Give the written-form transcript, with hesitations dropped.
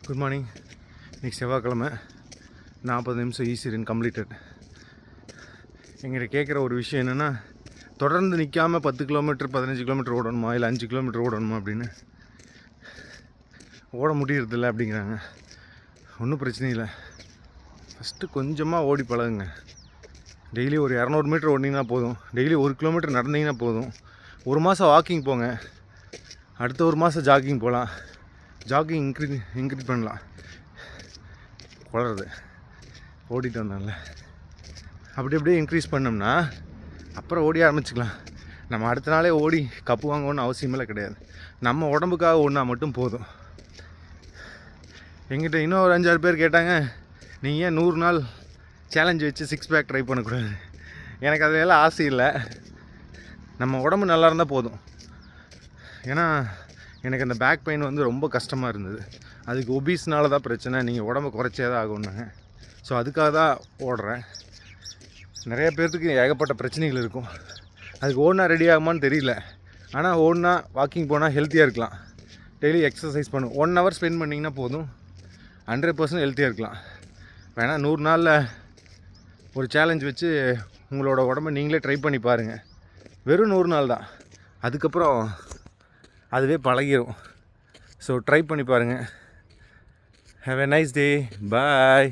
Good morning. இன்றைக்கி செவ்வாய்க்கிழமை 40 நிமிஷம் ஈஸி ரன் கம்ப்ளீட்டட். எங்கிட்ட கேட்குற ஒரு விஷயம் என்னென்னா, தொடர்ந்து நிற்காமல் 10 கிலோமீட்டர் 15 கிலோமீட்டர் ஓடணுமா, இல்லை 5 கிலோமீட்டர் ஓடணுமா அப்படின்னு. ஓட முடியறதில்ல அப்படிங்கிறாங்க. ஒன்றும் பிரச்சனை இல்லை. ஃபஸ்ட்டு கொஞ்சமாக ஓடி பழகுங்க. டெய்லி ஒரு 200 மீட்டர் ஓடினீங்கன்னா போதும். டெய்லி 1 கிலோமீட்டர் நடந்தீங்கன்னா போதும். ஒரு மாதம் வாக்கிங் போங்க. அடுத்த ஒரு மாதம் ஜாக்கிங் போகலாம். ஜாக்கிங் இன்க்ரீஸ் பண்ணலாம். குளருது ஓடிட்டு வந்தால அப்படி அப்படியே இன்க்ரீஸ் பண்ணோம்னா அப்புறம் ஓடி ஆரம்பிச்சுக்கலாம். நம்ம அடுத்த நாளே ஓடி கப்பு வாங்கணும்னு அவசியமெல்லாம் கிடையாது. நம்ம உடம்புக்காக ஓடினா மட்டும் போதும். எங்கிட்ட இன்னும் ஒரு 5-6 பேர் கேட்டாங்க, நீங்கள் ஏன் 100 நாள் சேலஞ்ச் வச்சு 6 பேக் ட்ரை பண்ணக்கூடாது? எனக்கு அதெல்லாம் ஆசை இல்லை. நம்ம உடம்பு நல்லா இருந்தால் போதும். ஏன்னா எனக்கு அந்த பேக் பெயின் வந்து ரொம்ப கஷ்டமாக இருந்தது. அதுக்கு ஒபீஸ்னால தான் பிரச்சனை. நீங்கள் உடம்பு குறைச்சே தான் ஆகும்னாங்க. ஸோ அதுக்காக தான் ஓடுறேன். நிறைய பேர்த்துக்கு ஏகப்பட்ட பிரச்சனைகள் இருக்கும். அதுக்கு ஓடினா ரெடி ஆகுமான்னு தெரியல. ஆனால் ஓடினா வாக்கிங் போனால் ஹெல்த்தியாக இருக்கலாம். டெய்லி எக்ஸசைஸ் பண்ணும். 1 hour ஸ்பெண்ட் பண்ணிங்கன்னா போதும், 100% ஹெல்த்தியாக இருக்கலாம். வேணால் 100 நாளில் ஒரு சேலஞ்ச் வச்சு உங்களோட உடம்பை நீங்களே ட்ரை பண்ணி பாருங்கள். வெறும் 100 நாள் தான். அதுக்கப்புறம் அதுவே பழகிடும். ஸோ ட்ரை பண்ணி பாருங்கள். Have a nice day. Bye.